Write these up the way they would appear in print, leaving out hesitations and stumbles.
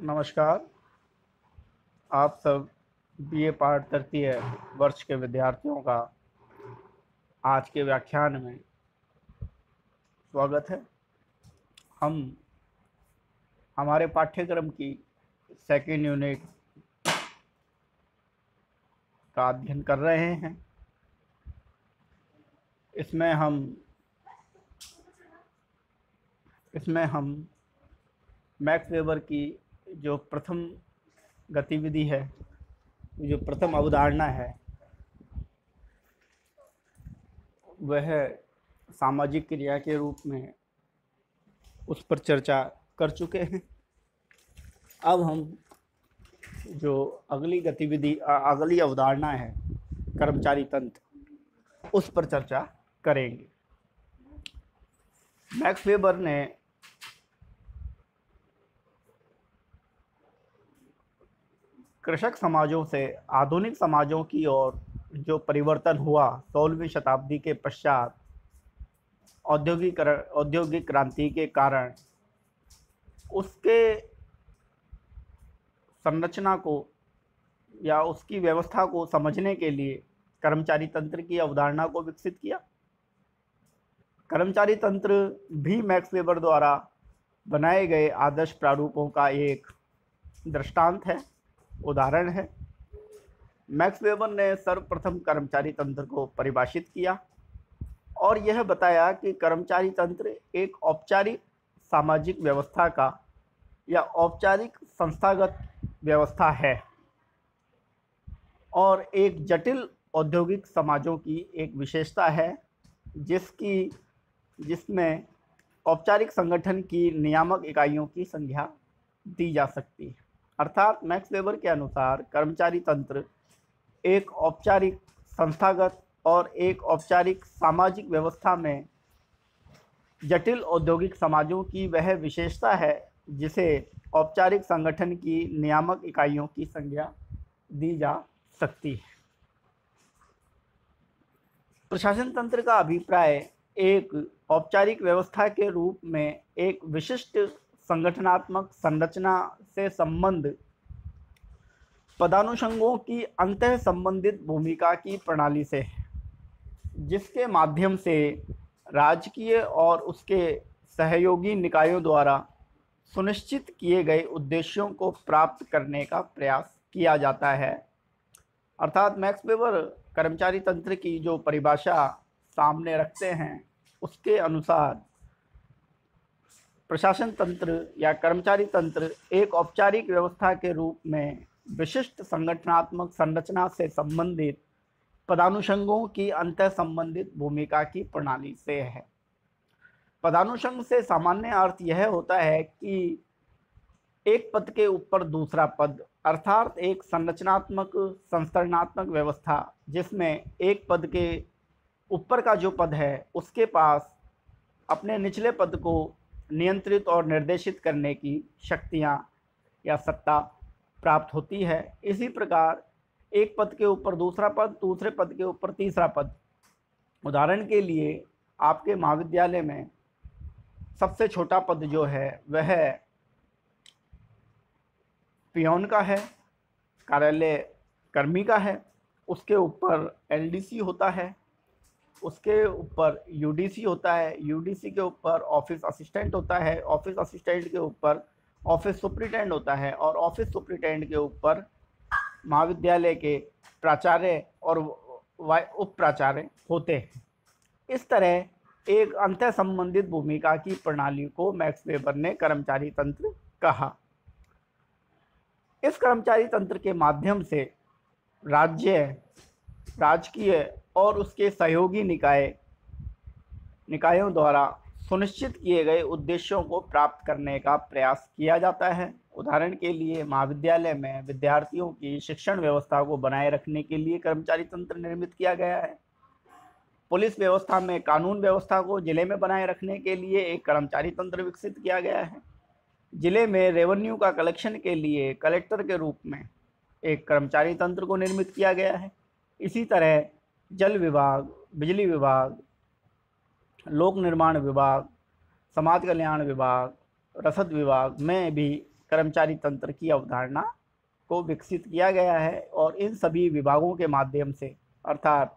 नमस्कार। आप सब बीए पार्ट तृतीय वर्ष के विद्यार्थियों का आज के व्याख्यान में स्वागत है। हम हमारे पाठ्यक्रम की सेकेंड यूनिट का अध्ययन कर रहे हैं। इसमें हम मैक्स वेबर की जो प्रथम गतिविधि है, जो प्रथम अवधारणा है, वह सामाजिक क्रिया के रूप में उस पर चर्चा कर चुके हैं। अब हम जो अगली अवधारणा है, कर्मचारी तंत्र, उस पर चर्चा करेंगे। मैक्स वेबर ने कृषक समाजों से आधुनिक समाजों की ओर जो परिवर्तन हुआ 16वीं शताब्दी के पश्चात औद्योगिक क्रांति के कारण, उसके संरचना को या उसकी व्यवस्था को समझने के लिए कर्मचारी तंत्र की अवधारणा को विकसित किया। कर्मचारी तंत्र भी मैक्स वेबर द्वारा बनाए गए आदर्श प्रारूपों का एक दृष्टांत है, उदाहरण है। मैक्स वेबर ने सर्वप्रथम कर्मचारी तंत्र को परिभाषित किया और यह बताया कि कर्मचारी तंत्र एक औपचारिक सामाजिक व्यवस्था का या औपचारिक संस्थागत व्यवस्था है और एक जटिल औद्योगिक समाजों की एक विशेषता है, जिसमें औपचारिक संगठन की नियामक इकाइयों की संख्या दी जा सकती है। अर्थात मैक्स वेबर के अनुसार कर्मचारी तंत्र एक औपचारिक संस्थागत और एक औपचारिक सामाजिक व्यवस्था में जटिल औद्योगिक समाजों की वह विशेषता है जिसे औपचारिक संगठन की नियामक इकाइयों की संज्ञा दी जा सकती है। प्रशासन तंत्र का अभिप्राय एक औपचारिक व्यवस्था के रूप में एक विशिष्ट संगठनात्मक संरचना से संबंध पदानुषंगों की अंतः संबंधित भूमिका की प्रणाली से है, जिसके माध्यम से राजकीय और उसके सहयोगी निकायों द्वारा सुनिश्चित किए गए उद्देश्यों को प्राप्त करने का प्रयास किया जाता है। अर्थात मैक्स वेबर कर्मचारी तंत्र की जो परिभाषा सामने रखते हैं, उसके अनुसार प्रशासन तंत्र या कर्मचारी तंत्र एक औपचारिक व्यवस्था के रूप में विशिष्ट संगठनात्मक संरचना से संबंधित पदानुषंगों की अंतर संबंधित भूमिका की प्रणाली से है। पदानुषंग से सामान्य अर्थ यह होता है कि एक पद के ऊपर दूसरा पद, अर्थात एक संरचनात्मक संस्तरणात्मक व्यवस्था जिसमें एक पद के ऊपर का जो पद है उसके पास अपने निचले पद को नियंत्रित और निर्देशित करने की शक्तियां या सत्ता प्राप्त होती है। इसी प्रकार एक पद के ऊपर दूसरा पद, दूसरे पद के ऊपर तीसरा पद। उदाहरण के लिए आपके महाविद्यालय में सबसे छोटा पद जो है वह पियोन का है, कार्यालय कर्मी का है। उसके ऊपर एलडीसी होता है, उसके ऊपर यूडीसी होता है, यूडीसी के ऊपर ऑफिस असिस्टेंट होता है, ऑफिस असिस्टेंट के ऊपर ऑफिस सुपरिटेंडेंट होता है और ऑफिस सुपरिटेंडेंट के ऊपर महाविद्यालय के प्राचार्य और उप प्राचार्य होते हैं। इस तरह एक अंतर संबंधित भूमिका की प्रणाली को मैक्स वेबर ने कर्मचारी तंत्र कहा। इस कर्मचारी तंत्र के माध्यम से राजकीय और उसके सहयोगी निकायों द्वारा सुनिश्चित किए गए उद्देश्यों को प्राप्त करने का प्रयास किया जाता है। उदाहरण के लिए महाविद्यालय में विद्यार्थियों की शिक्षण व्यवस्था को बनाए रखने के लिए कर्मचारी तंत्र निर्मित किया गया है। पुलिस व्यवस्था में कानून व्यवस्था को जिले में बनाए रखने के लिए एक कर्मचारी तंत्र विकसित किया गया है। जिले में रेवेन्यू का कलेक्शन के लिए कलेक्टर के रूप में एक कर्मचारी तंत्र को निर्मित किया गया है। इसी तरह जल विभाग, बिजली विभाग, लोक निर्माण विभाग, समाज कल्याण विभाग, रसद विभाग में भी कर्मचारी तंत्र की अवधारणा को विकसित किया गया है और इन सभी विभागों के माध्यम से अर्थात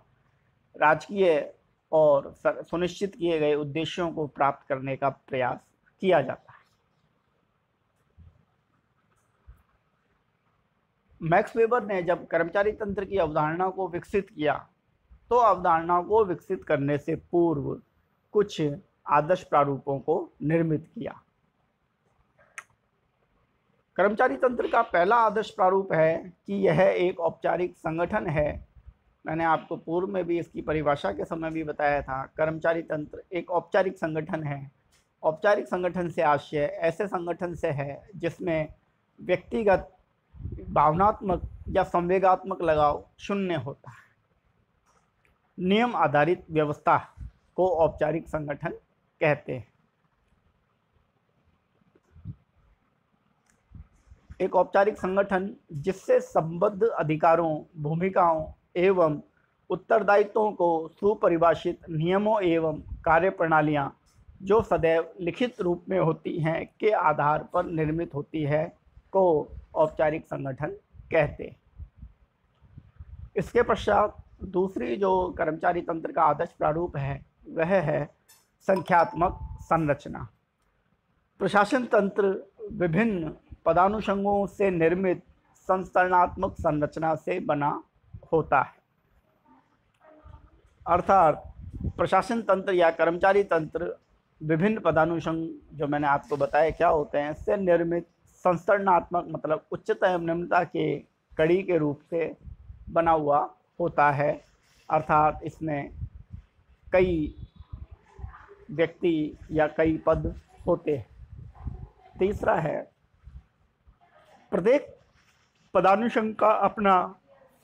राजकीय और सुनिश्चित किए गए उद्देश्यों को प्राप्त करने का प्रयास किया जाता है। मैक्स वेबर ने जब कर्मचारी तंत्र की अवधारणा को विकसित किया तो अवधारणा को विकसित करने से पूर्व कुछ आदर्श प्रारूपों को निर्मित किया। कर्मचारी तंत्र का पहला आदर्श प्रारूप है कि यह एक औपचारिक संगठन है। मैंने आपको पूर्व में भी इसकी परिभाषा के समय भी बताया था। कर्मचारी तंत्र एक औपचारिक संगठन है। औपचारिक संगठन से आशय ऐसे संगठन से है जिसमें व्यक्तिगत भावनात्मक या संवेगात्मक लगाव शून्य होता है। नियम आधारित व्यवस्था को औपचारिक संगठन कहते हैं। एक औपचारिक संगठन जिससे संबद्ध अधिकारों, भूमिकाओं एवं उत्तरदायित्वों को सुपरिभाषित नियमों एवं कार्यप्रणालियां जो सदैव लिखित रूप में होती हैं के आधार पर निर्मित होती है को औपचारिक संगठन कहते हैं। इसके पश्चात दूसरी जो कर्मचारी तंत्र का आदर्श प्रारूप है वह है संख्यात्मक संरचना। प्रशासन तंत्र विभिन्न पदानुषंगों से निर्मित संरचनात्मक संरचना से बना होता है। अर्थात प्रशासन तंत्र या कर्मचारी तंत्र विभिन्न पदानुषंग जो मैंने आपको बताया क्या होते हैं से निर्मित संरचनात्मक मतलब उच्चता एवं निम्नता के कड़ी के रूप से बना हुआ होता है। अर्थात इसमें कई व्यक्ति या कई पद होते हैं। तीसरा है प्रत्येक पदानुषंग का अपना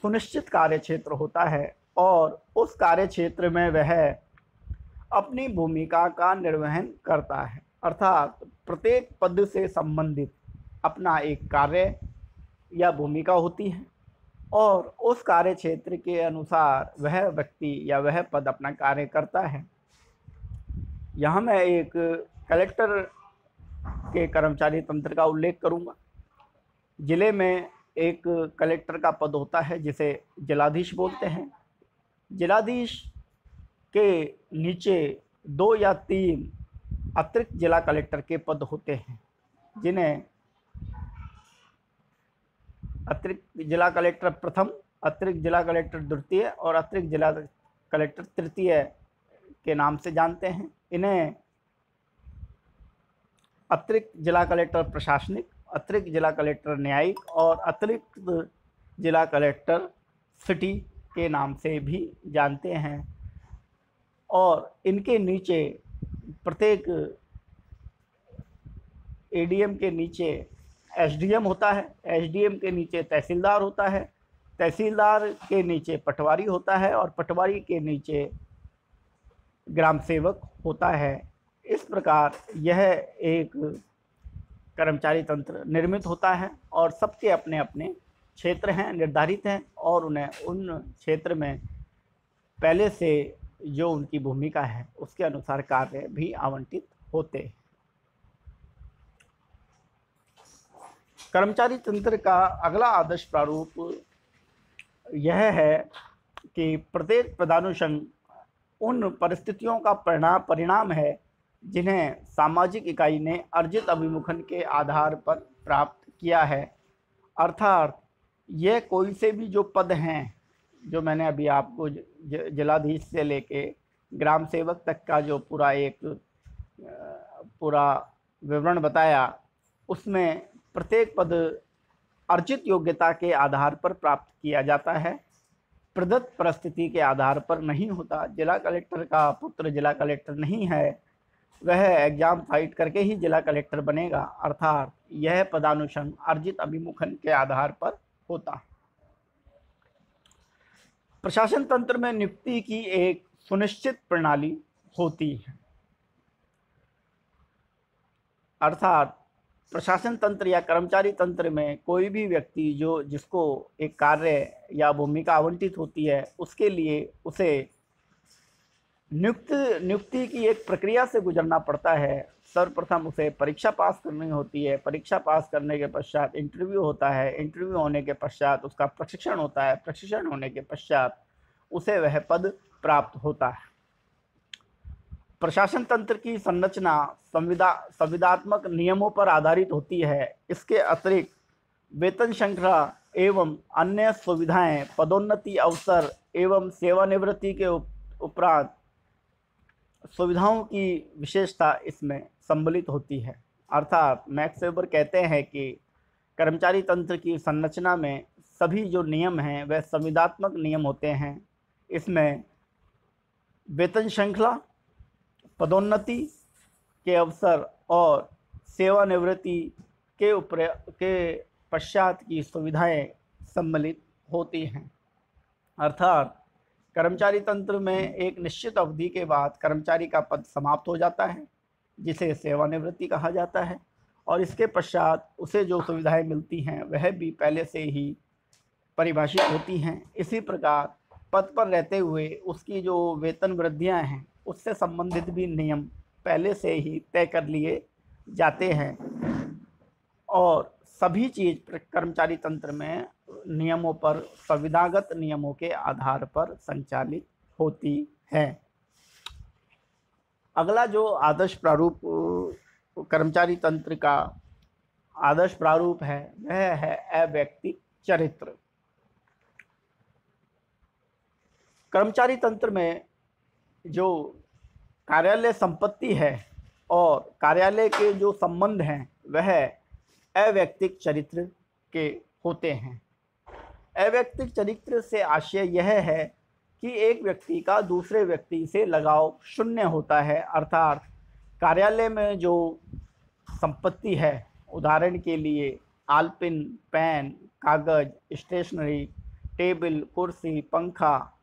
सुनिश्चित कार्य क्षेत्र होता है और उस कार्य क्षेत्र में वह अपनी भूमिका का निर्वहन करता है। अर्थात प्रत्येक पद से संबंधित अपना एक कार्य या भूमिका होती है और उस कार्य क्षेत्र के अनुसार वह व्यक्ति या वह पद अपना कार्य करता है। यहाँ मैं एक कलेक्टर के कर्मचारी तंत्र का उल्लेख करूँगा। जिले में एक कलेक्टर का पद होता है जिसे जिलाधीश बोलते हैं। जिलाधीश के नीचे 2 या 3 अतिरिक्त जिला कलेक्टर के पद होते हैं जिन्हें अतिरिक्त जिला कलेक्टर प्रथम, अतिरिक्त जिला कलेक्टर द्वितीय और अतिरिक्त जिला कलेक्टर तृतीय के नाम से जानते हैं। इन्हें अतिरिक्त जिला कलेक्टर प्रशासनिक, अतिरिक्त जिला कलेक्टर न्यायिक और अतिरिक्त जिला कलेक्टर सिटी के नाम से भी जानते हैं। और इनके नीचे प्रत्येक एडीएम के नीचे एसडीएम होता है, एसडीएम के नीचे तहसीलदार होता है, तहसीलदार के नीचे पटवारी होता है और पटवारी के नीचे ग्राम सेवक होता है। इस प्रकार यह एक कर्मचारी तंत्र निर्मित होता है और सबके अपने अपने क्षेत्र हैं, निर्धारित हैं और उन्हें उन क्षेत्र में पहले से जो उनकी भूमिका है उसके अनुसार कार्य भी आवंटित होते हैं। कर्मचारी तंत्र का अगला आदर्श प्रारूप यह है कि प्रत्येक पदानुषंग उन परिस्थितियों का परिणाम है जिन्हें सामाजिक इकाई ने अर्जित अभिमुखन के आधार पर प्राप्त किया है। अर्थात यह कोई से भी जो पद हैं जो मैंने अभी आपको जिलाधीश से लेके ग्राम सेवक तक का जो पूरा विवरण बताया, उसमें प्रत्येक पद अर्जित योग्यता के आधार पर प्राप्त किया जाता है, प्रदत्त परिस्थिति के आधार पर नहीं होता। जिला कलेक्टर का पुत्र जिला कलेक्टर नहीं है, वह एग्जाम फाइट करके ही जिला कलेक्टर बनेगा। अर्थात यह पदानुषंग अर्जित अभिमुखन के आधार पर होता है। प्रशासन तंत्र में नियुक्ति की एक सुनिश्चित प्रणाली होती है। अर्थात प्रशासन तंत्र या कर्मचारी तंत्र में कोई भी व्यक्ति जिसको एक कार्य या भूमिका आवंटित होती है उसके लिए उसे नियुक्ति की एक प्रक्रिया से गुजरना पड़ता है। सर्वप्रथम उसे परीक्षा पास करनी होती है। परीक्षा पास करने के पश्चात इंटरव्यू होता है। इंटरव्यू होने के पश्चात उसका प्रशिक्षण होता है। प्रशिक्षण होने के पश्चात उसे वह पद प्राप्त होता है। प्रशासन तंत्र की संरचना संविदात्मक नियमों पर आधारित होती है। इसके अतिरिक्त वेतन श्रृंखला एवं अन्य सुविधाएं, पदोन्नति अवसर एवं सेवानिवृत्ति के उपरांत सुविधाओं की विशेषता इसमें सम्मिलित होती है। अर्थात मैक्स वेबर कहते हैं कि कर्मचारी तंत्र की संरचना में सभी जो नियम हैं वह संविदात्मक नियम होते हैं। इसमें वेतन श्रृंखला, पदोन्नति के अवसर और सेवानिवृत्ति के पश्चात की सुविधाएं सम्मिलित होती हैं। अर्थात कर्मचारी तंत्र में एक निश्चित अवधि के बाद कर्मचारी का पद समाप्त हो जाता है, जिसे सेवानिवृत्ति कहा जाता है, और इसके पश्चात उसे जो सुविधाएं मिलती हैं वह भी पहले से ही परिभाषित होती हैं। इसी प्रकार पद पर रहते हुए उसकी जो वेतन वृद्धियां हैं उससे संबंधित भी नियम पहले से ही तय कर लिए जाते हैं, और सभी चीज़ कर्मचारी तंत्र में नियमों पर, संविदागत नियमों के आधार पर संचालित होती है। अगला जो आदर्श प्रारूप कर्मचारी तंत्र का आदर्श प्रारूप है वह है अवैयक्तिक चरित्र। कर्मचारी तंत्र में जो कार्यालय संपत्ति है और कार्यालय के जो संबंध हैं वह अवैयक्तिक चरित्र के होते हैं। अवैयक्तिक चरित्र से आशय यह है कि एक व्यक्ति का दूसरे व्यक्ति से लगाव शून्य होता है। अर्थात कार्यालय में जो संपत्ति है, उदाहरण के लिए आलपिन, पेन, कागज, स्टेशनरी, टेबल, कुर्सी, पंखा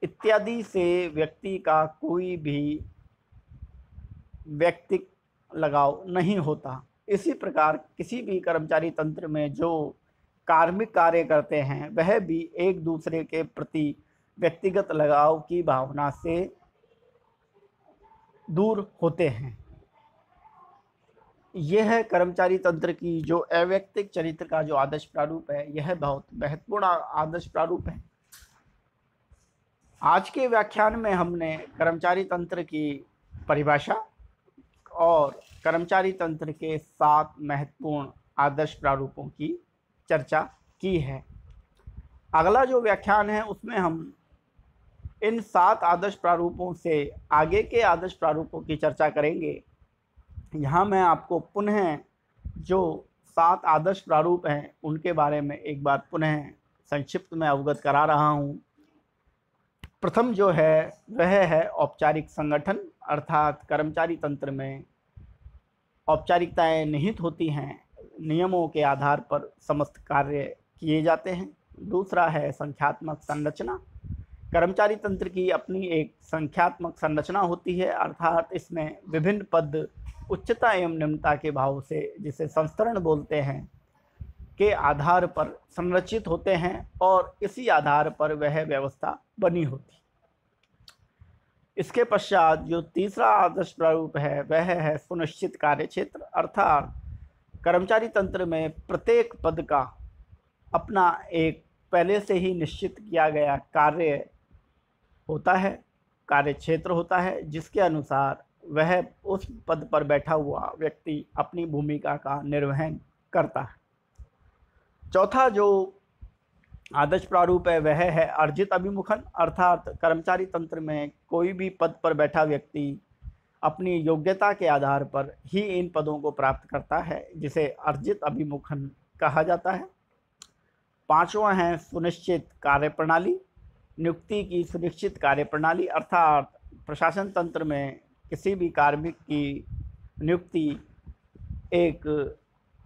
इत्यादि से व्यक्ति का कोई भी व्यक्तिक लगाव नहीं होता। इसी प्रकार किसी भी कर्मचारी तंत्र में जो कार्मिक कार्य करते हैं वह भी एक दूसरे के प्रति व्यक्तिगत लगाव की भावना से दूर होते हैं। यह कर्मचारी तंत्र की जो अवैयक्तिक चरित्र का जो आदर्श प्रारूप है यह बहुत महत्वपूर्ण आदर्श प्रारूप है। आज के व्याख्यान में हमने कर्मचारी तंत्र की परिभाषा और कर्मचारी तंत्र के 7 महत्वपूर्ण आदर्श प्रारूपों की चर्चा की है। अगला जो व्याख्यान है उसमें हम इन 7 आदर्श प्रारूपों से आगे के आदर्श प्रारूपों की चर्चा करेंगे। यहाँ मैं आपको पुनः जो 7 आदर्श प्रारूप हैं उनके बारे में एक बार पुनः संक्षिप्त में अवगत करा रहा हूँ। प्रथम जो है वह है औपचारिक संगठन। अर्थात कर्मचारी तंत्र में औपचारिकताएं निहित होती हैं, नियमों के आधार पर समस्त कार्य किए जाते हैं। दूसरा है संख्यात्मक संरचना। कर्मचारी तंत्र की अपनी एक संख्यात्मक संरचना होती है, अर्थात इसमें विभिन्न पद उच्चता एवं निम्नता के भाव से, जिसे संस्तरण बोलते हैं, के आधार पर संरचित होते हैं और इसी आधार पर वह व्यवस्था बनी होती। इसके पश्चात जो तीसरा आदर्श प्रारूप है वह है सुनिश्चित कार्य क्षेत्र। अर्थात कर्मचारी तंत्र में प्रत्येक पद का अपना एक पहले से ही निश्चित किया गया कार्य होता है, कार्य क्षेत्र होता है, जिसके अनुसार वह उस पद पर बैठा हुआ व्यक्ति अपनी भूमिका का निर्वहन करता है। चौथा जो आदर्श प्रारूप है वह है अर्जित अभिमुखन। अर्थात कर्मचारी तंत्र में कोई भी पद पर बैठा व्यक्ति अपनी योग्यता के आधार पर ही इन पदों को प्राप्त करता है, जिसे अर्जित अभिमुखन कहा जाता है। पांचवा है सुनिश्चित कार्यप्रणाली। नियुक्ति की सुनिश्चित कार्यप्रणाली, अर्थात प्रशासन तंत्र में किसी भी कार्मिक की नियुक्ति एक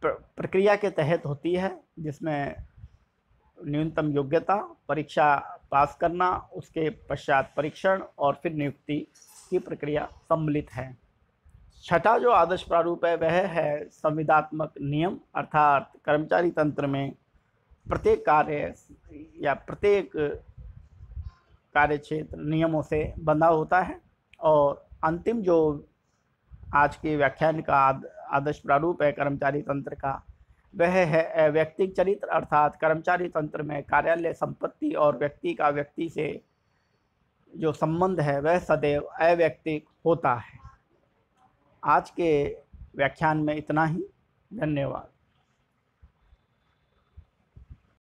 प्रक्रिया के तहत होती है, जिसमें न्यूनतम योग्यता, परीक्षा पास करना, उसके पश्चात परीक्षण और फिर नियुक्ति की प्रक्रिया सम्मिलित है। छठा जो आदर्श प्रारूप है वह है संविदात्मक नियम। अर्थात कर्मचारी तंत्र में प्रत्येक कार्य या प्रत्येक कार्य क्षेत्र नियमों से बंधा होता है और अंतिम जो आज के व्याख्यान का आदर्श प्रारूप है कर्मचारी तंत्र का, वह है अव्यक्तिक चरित्र, अर्थात कर्मचारी तंत्र में कार्यालय संपत्ति और व्यक्ति का व्यक्ति से जो संबंध है वह सदैव अव्यक्तिक होता है। आज के व्याख्यान में इतना ही। धन्यवाद।